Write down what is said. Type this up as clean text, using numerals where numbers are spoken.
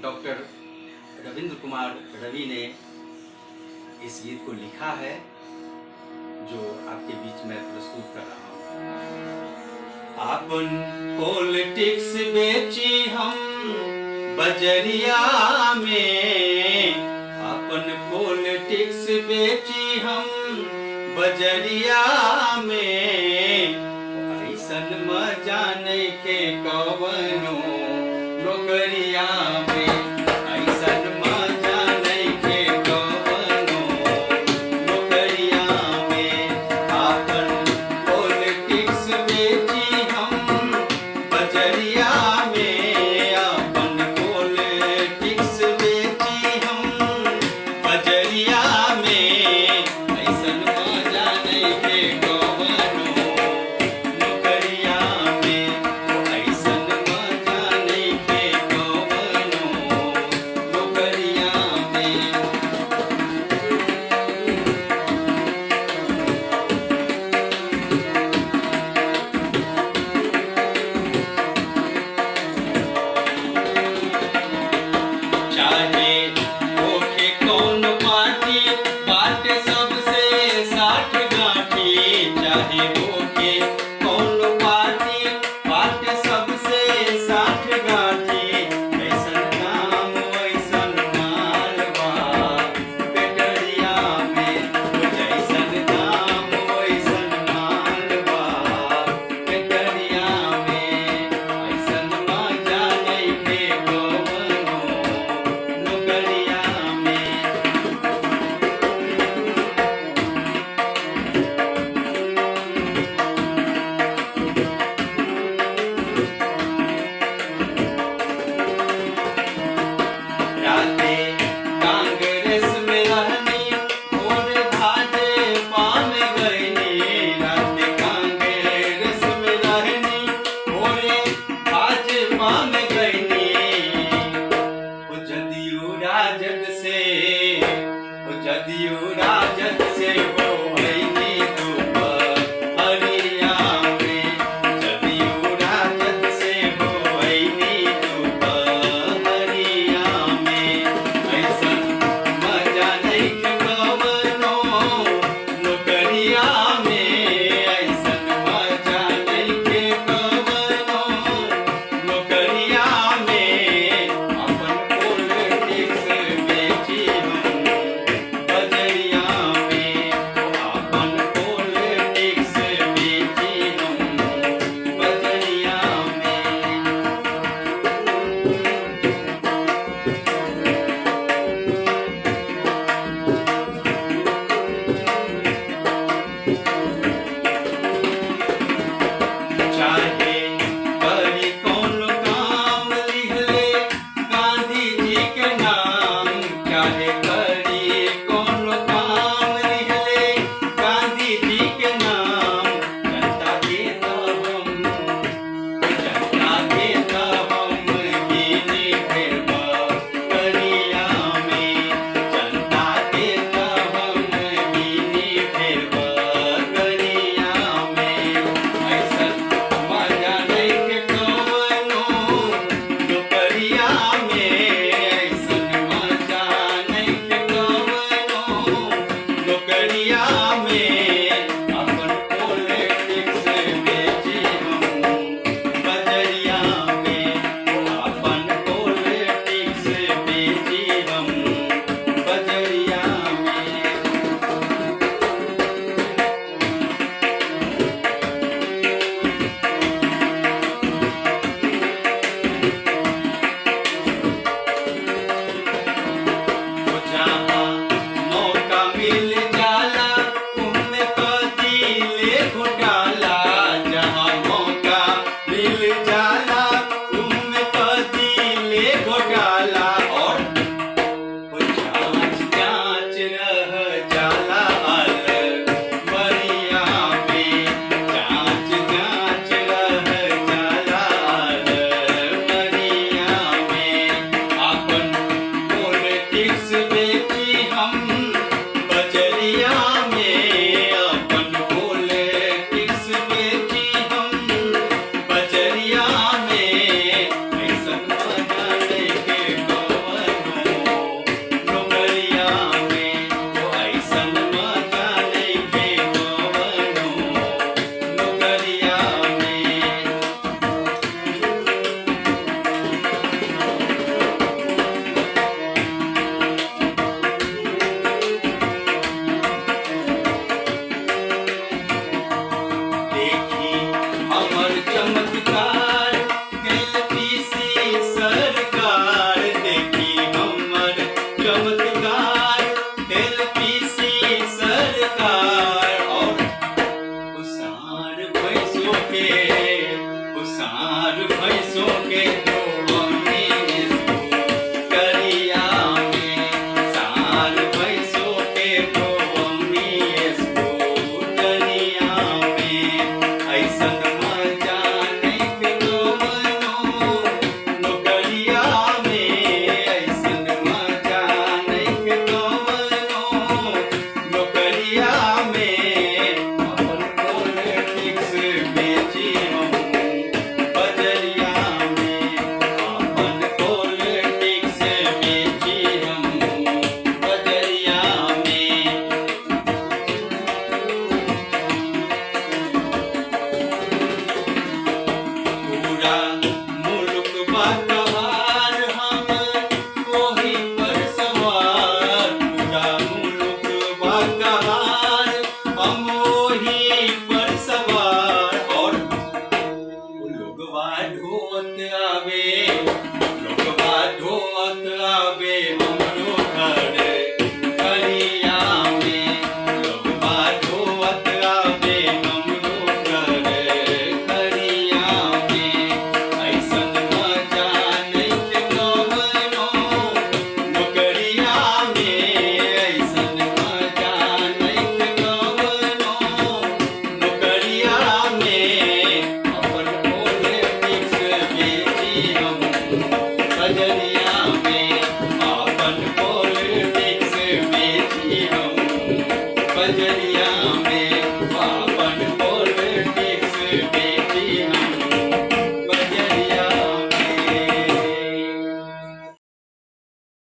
Doctor Ravindra Kumar Ravi ने इस गीत को लिखा है जो आपके बीच में प्रस्तुत कर रहा हूँ। आपन पॉलिटिक्स बेची हम बजरिया में, आपन पॉलिटिक्स बेची हम बजरिया में, ऐसन मजा नइखे कवनो नौकरिया में, ऐसन मजा नइखे कवनो नौकरिया में। आपन पॉलिटिक्स बेची हम बजरिया में, आपन पॉलिटिक्स बेची हम बजरिया में, ऐसन मजा नइखे कवनो नौकरिया में, ऐसन मजा नइखे कवनो नौकरिया में। चाहे होखे कौन पार्टी बाटे सबसे साठ गांठी, चाहे होखे कौन पार्टी बाटे सबसे साठ गांठी, ऐसन काम वैसन मालवा पेटरिया में, जैसन काम वैसन मालवा पेटरिया में, ऐसन मजा नइखे कवनो नौकरिया में। राते कांग्रेस में रहनी और भाजपा में गईनी, राते कांग्रेस में रहनी और भाजपा में गईनी, ओ जदयू राजद से, ओ जदयू राजद से हो गईनी दोपहरिया में, जदयू राजद से हो गईनी दोपहरिया में, ऐसन मजा नइखे कवनो नौकरिया में, ऐसन मजा नइखे कवनो नौकरिया में। अपन पॉलिटिक्स बेची हम बजरिया में, अपन पॉलिटिक्स बेची हम बजरिया में। चाहे बड़ी कौन काम लिखले गांधी जी के नाम, चाहे बड़ी कौन काम लिखले गांधी जी के नाम, जनता के तो हम, जनता के तो हम गिने फिरबा करिया में, जनता के तो हम गिने फिरबा करिया में, ऐसन मजा नइखे कवनो नौकरिया में, ऐसन मजा नइखे कवनो नौकरिया में। अपन पॉलिटिक्स बेची हम बजरिया में, अपन पॉलिटिक्स बेची हम बजरिया में। जहाँ मौका मिल जाला उनमें कदी ले घोटाला, जहाँ मौका मिल जाला उनमें कदी ले घोटाला,